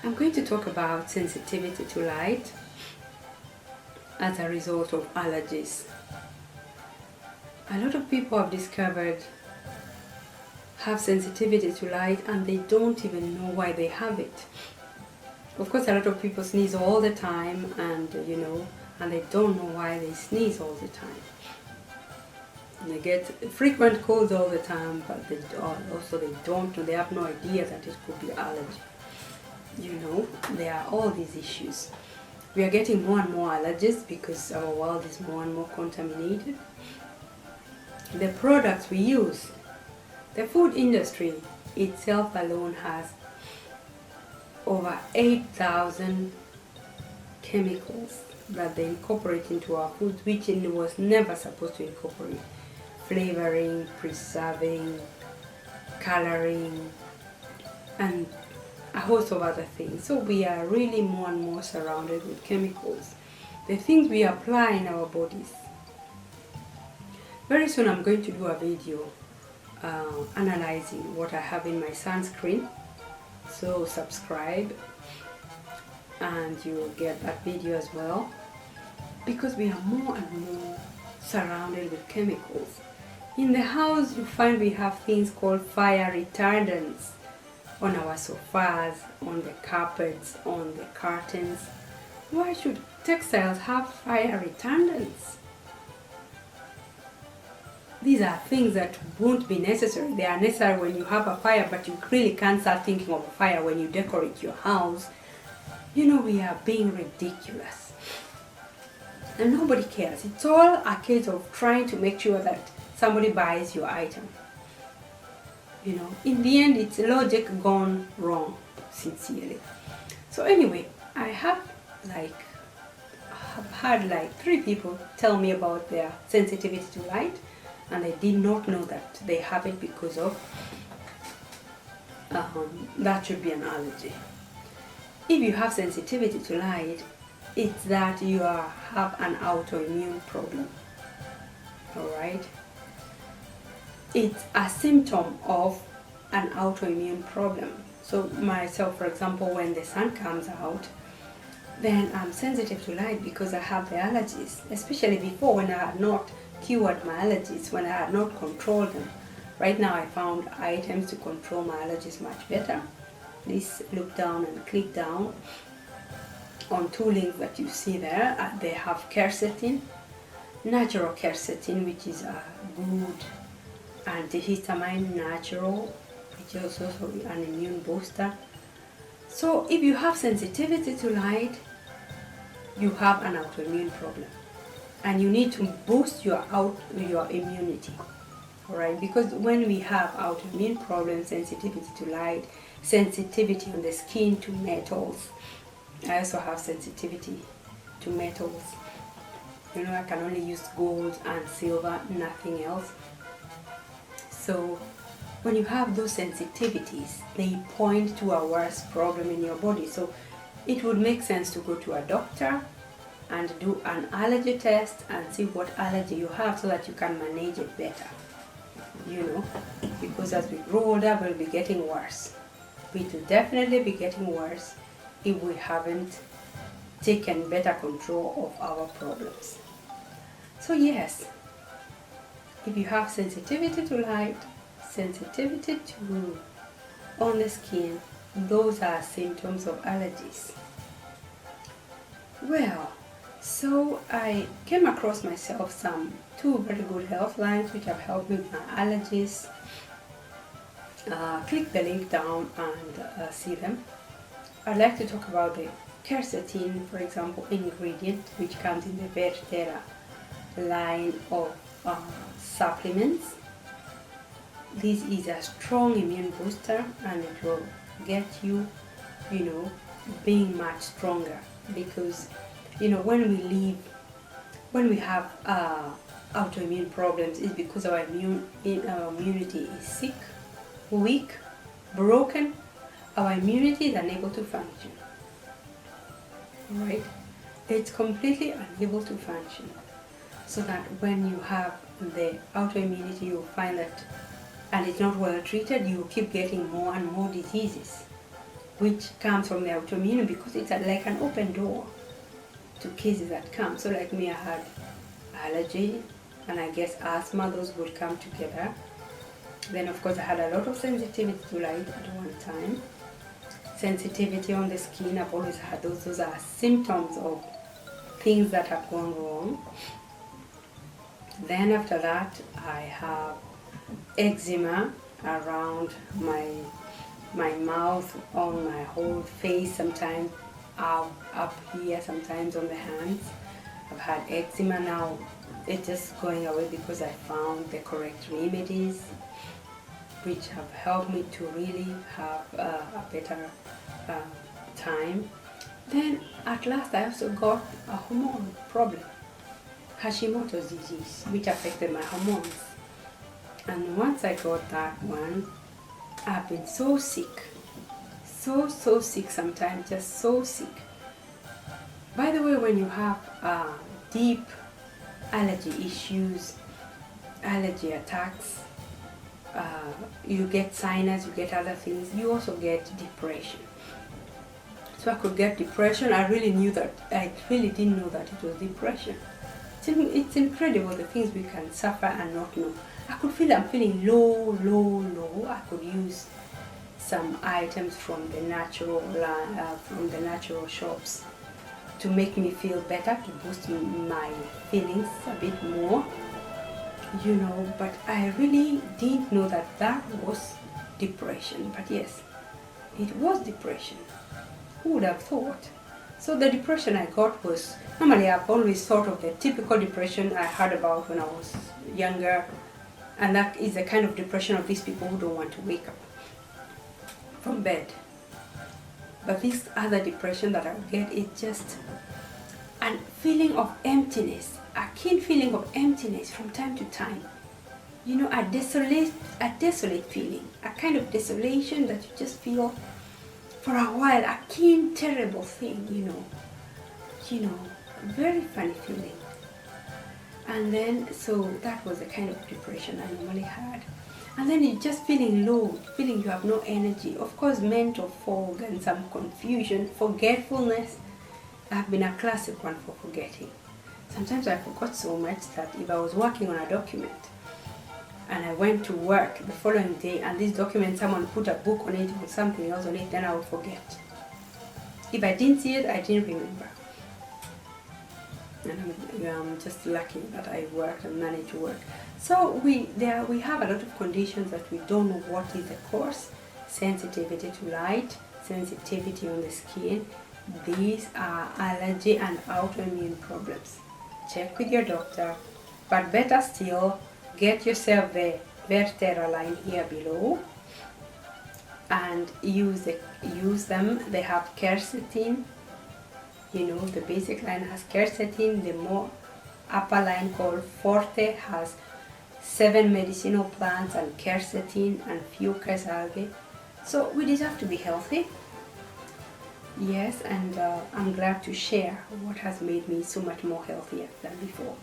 I'm going to talk about sensitivity to light as a result of allergies. A lot of people have discovered have sensitivity to light and they don't even know why they have it. Of course, a lot of people sneeze all the time and they don't know why they sneeze all the time. They get frequent colds all the time, but they don't know, they have no idea that it could be allergy. There are all these issues. We are getting more and more allergies because our world is more and more contaminated. The products we use, the food industry itself alone has over 8,000 chemicals that they incorporate into our foods, which it was never supposed to incorporate. Flavoring, preserving, coloring, and a host of other things. So we are really more and more surrounded with chemicals, the things we apply in our bodies. Very soon I'm going to do a video analyzing what I have in my sunscreen, so subscribe and you will get that video as well, because we are more and more surrounded with chemicals. In the house you find we have things called fire retardants on our sofas, on the carpets, on the curtains. Why should textiles have fire retardants? These are things that won't be necessary. They are necessary when you have a fire, but you really can't start thinking of a fire when you decorate your house. We are being ridiculous. And nobody cares. It's all a case of trying to make sure that somebody buys your item. In the end, it's logic gone wrong, sincerely. So anyway, I have had 3 people tell me about their sensitivity to light, and I did not know that they have it because of that should be an allergy. If you have sensitivity to light, it's that you have an autoimmune problem. Alright? It's a symptom of an autoimmune problem. So myself, for example, when the sun comes out, then I'm sensitive to light because I have the allergies, especially before when I had not cured my allergies, when I had not controlled them. Right now I found items to control my allergies much better. Please look down and click down on 2 links that you see there. They have quercetin, natural quercetin, which is a good antihistamine, natural, which is also an immune booster. So if you have sensitivity to light, you have an autoimmune problem, and you need to boost your immunity. Alright, because when we have autoimmune problems, sensitivity to light, sensitivity on the skin to metals. I also have sensitivity to metals. I can only use gold and silver, nothing else. So when you have those sensitivities, they point to a worse problem in your body. So it would make sense to go to a doctor and do an allergy test and see what allergy you have so that you can manage it better. Because as we grow older, we'll be getting worse. We will definitely be getting worse if we haven't taken better control of our problems. So yes, if you have sensitivity to light, sensitivity to on the skin, those are symptoms of allergies. Well, so I came across myself 2 very good health lines which have helped me with my allergies. Click the link down and see them. I'd like to talk about the quercetin, for example, ingredient, which comes in the Vertera line of supplements. This is a strong immune booster, and it will get you, being much stronger, because when we have autoimmune problems, it's because our immunity is sick, weak, broken. Our immunity is unable to function. Right? It's completely unable to function. So that when you have the autoimmunity, you'll find that, and it's not well treated, you keep getting more and more diseases. which comes from the autoimmune, because it's like an open door to cases that come. So like me, I had allergy, and I guess asthma, those would come together. Then of course I had a lot of sensitivity to light at one time. Sensitivity on the skin, I've always had those. Those are symptoms of things that have gone wrong. Then after that, I have eczema around my mouth, on my whole face, sometimes up here, sometimes on the hands. I've had eczema now. It's just going away because I found the correct remedies, which have helped me to really have a better time. Then at last I also got a hormone problem, Hashimoto's disease, which affected my hormones. And once I got that one, I've been so sick, so sick sometimes, just so sick. By the way, when you have deep allergy issues, allergy attacks, you get sinus, you get other things, you also get depression. So I could get depression. I really didn't know that it was depression. It's incredible the things we can suffer and not know. I could feel I'm feeling low. I could use some items from the natural shops to make me feel better, to boost my feelings a bit more, but I really didn't know that was depression. But yes, it was depression. Who would have thought? So the depression I got was, normally I've always thought of the typical depression I heard about when I was younger, and that is the kind of depression of these people who don't want to wake up from bed. But this other depression that I get is just a feeling of emptiness, a keen feeling of emptiness from time to time. A desolate feeling, a kind of desolation that you just feel for a while, a keen, terrible thing, very funny feeling. And then, so that was the kind of depression I normally had. And then you're just feeling low, feeling you have no energy. Of course, mental fog and some confusion, forgetfulness. I've been a classic one for forgetting. Sometimes I forgot so much that if I was working on a document and I went to work the following day and this document, someone put a book on it or something else on it, then I would forget. If I didn't see it, I didn't remember. And I'm just lucky that I worked and managed to work. So we have a lot of conditions that we don't know what is the cause. Sensitivity to light, sensitivity on the skin. These are allergy and autoimmune problems. Check with your doctor, but better still, get yourself the Vertera line here below and use them. They have quercetin. The basic line has quercetin. The more upper line called Forte has 7 medicinal plants and quercetin and fucus algae. So we deserve to be healthy. Yes, and I'm glad to share what has made me so much more healthier than before.